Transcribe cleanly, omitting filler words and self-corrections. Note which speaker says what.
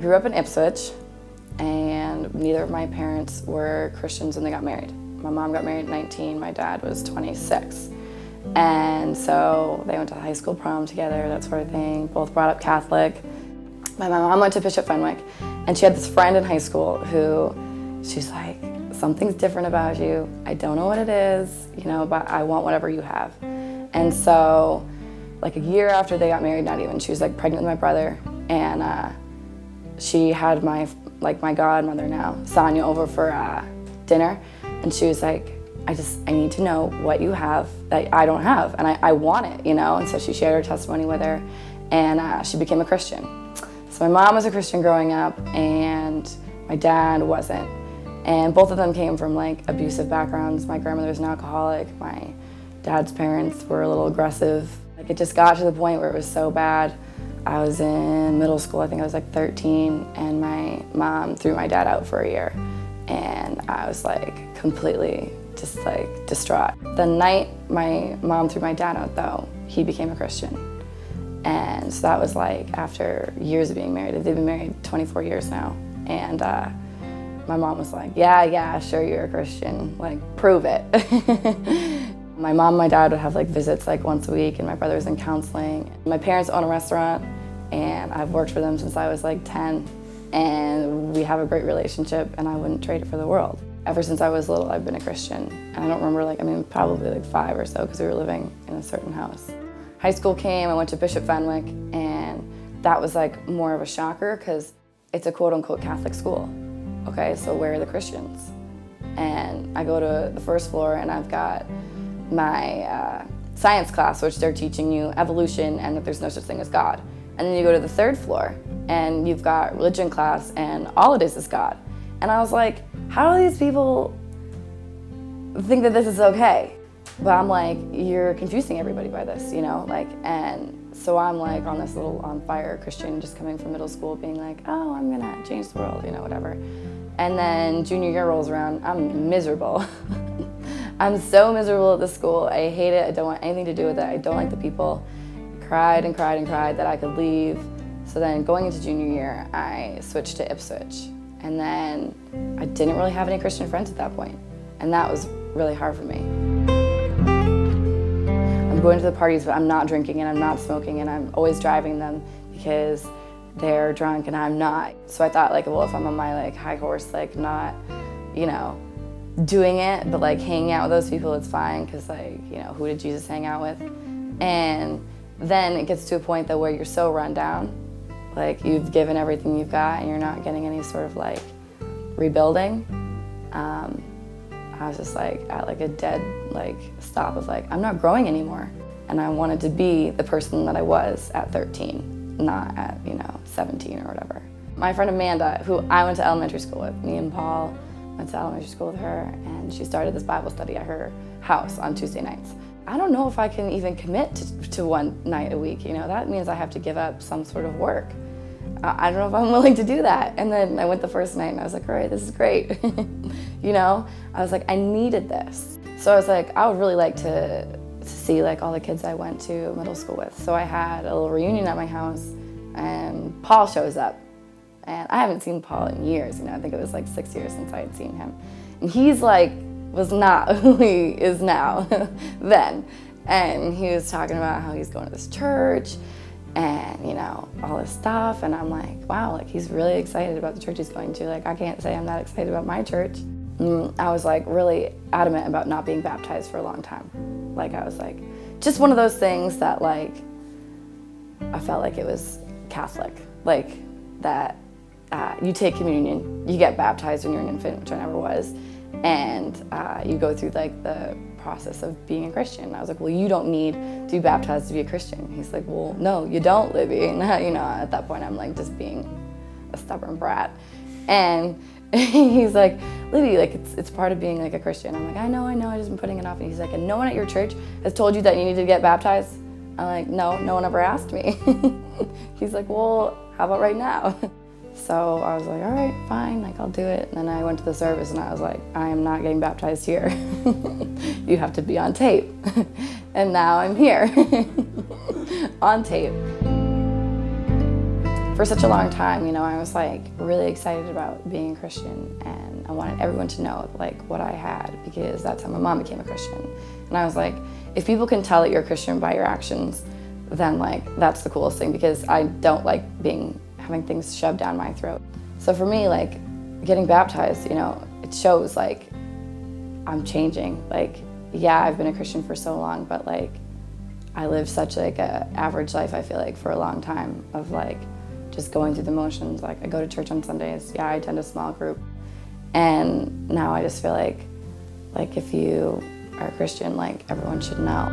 Speaker 1: grew up in Ipswich, and neither of my parents were Christians when they got married. My mom got married at 19, my dad was 26. And so they went to high school prom together, that sort of thing, both brought up Catholic. My mom went to Bishop Fenwick, and she had this friend in high school who, she's like, something's different about you. I don't know what it is, you know, but I want whatever you have. And so, like a year after they got married, not even, she was like pregnant with my brother, and she had my godmother now, Sonia, over for dinner, and she was like, I need to know what you have that I don't have, and I want it, you know? And so she shared her testimony with her, and she became a Christian. So my mom was a Christian growing up, and my dad wasn't. And both of them came from like abusive backgrounds. My grandmother was an alcoholic, my dad's parents were a little aggressive. Like, it just got to the point where it was so bad. I was in middle school, I think I was like 13, and my mom threw my dad out for a year. And I was like completely just like distraught. The night my mom threw my dad out though, he became a Christian. And so that was like after years of being married. They've been married 24 years now. And my mom was like, yeah, sure you're a Christian, like prove it. My mom and my dad would have like visits like once a week, and my brother was in counseling. My parents own a restaurant, and I've worked for them since I was like 10. And we have a great relationship, and I wouldn't trade it for the world. Ever since I was little, I've been a Christian. And I don't remember, like, I mean, probably like 5 or so, because we were living in a certain house. High school came, I went to Bishop Fenwick, and that was like more of a shocker, because it's a quote-unquote Catholic school. Okay, so where are the Christians? And I go to the first floor, and I've got my science class, which they're teaching you evolution and that there's no such thing as God. And then you go to the third floor, and you've got religion class, and all it is God. And I was like, how do these people think that this is okay? But I'm like, you're confusing everybody by this, you know? Like, and so I'm like on this little on fire Christian, just coming from middle school, being like, oh, I'm gonna change the world, you know, whatever. And then junior year rolls around, I'm miserable. I'm so miserable at the school. I hate it, I don't want anything to do with it. I don't like the people. Cried and cried and cried that I could leave. So then going into junior year, I switched to Ipswich. And then I didn't really have any Christian friends at that point. And that was really hard for me. I'm going to the parties, but I'm not drinking and I'm not smoking, and I'm always driving them because they're drunk and I'm not. So I thought, like, well, if I'm on my like high horse, like not, you know, doing it, but like hanging out with those people, it's fine, because like, you know, who did Jesus hang out with? And then it gets to a point though where you're so run down, like you've given everything you've got and you're not getting any sort of like rebuilding. I was just like at like a dead like stop of like, I'm not growing anymore. And I wanted to be the person that I was at 13, not at, you know, 17 or whatever. My friend Amanda, who I went to elementary school with, me and Paul went to elementary school with her, and she started this Bible study at her house on Tuesday nights. I don't know if I can even commit to one night a week, you know, that means I have to give up some sort of work. I don't know if I'm willing to do that. And then I went the first night and I was like, all right, this is great. You know, I was like, I needed this. So I was like, I would really like to see like all the kids I went to middle school with. So I had a little reunion at my house, and Paul shows up. And I haven't seen Paul in years, you know, I think it was like 6 years since I had seen him. And he's like, was not who he is now then. And he was talking about how he's going to this church and, you know, all this stuff. And I'm like, wow, like he's really excited about the church he's going to. Like, I can't say I'm not excited about my church. I was like really adamant about not being baptized for a long time. Like, I was like, just one of those things that like, I felt like it was Catholic. Like that you take communion, you get baptized when you're an infant, which I never was. And you go through like the process of being a Christian. And I was like, well, you don't need to be baptized to be a Christian. He's like, well, no, you don't, Libby. And you know, at that point, I'm like just being a stubborn brat. And he's like, Libby, like it's part of being like a Christian. I'm like, I know, I just been putting it off. And he's like, and no one at your church has told you that you need to get baptized? I'm like, no one ever asked me. He's like, well, how about right now? So I was like, all right, fine, like I'll do it. And then I went to the service and I was like, I am not getting baptized here. You have to be on tape. And now I'm here on tape. For such a long time, you know, I was like really excited about being a Christian, and I wanted everyone to know like what I had, because that's how my mom became a Christian. And I was like, if people can tell that you're a Christian by your actions, then like that's the coolest thing, because I don't like having things shoved down my throat. So for me, like getting baptized, you know, it shows like I'm changing. Like, yeah, I've been a Christian for so long, but like I lived such like a average life, I feel like, for a long time, of like just going through the motions. Like I go to church on Sundays, yeah, I attend a small group, and now I just feel like if you are a Christian, like everyone should know.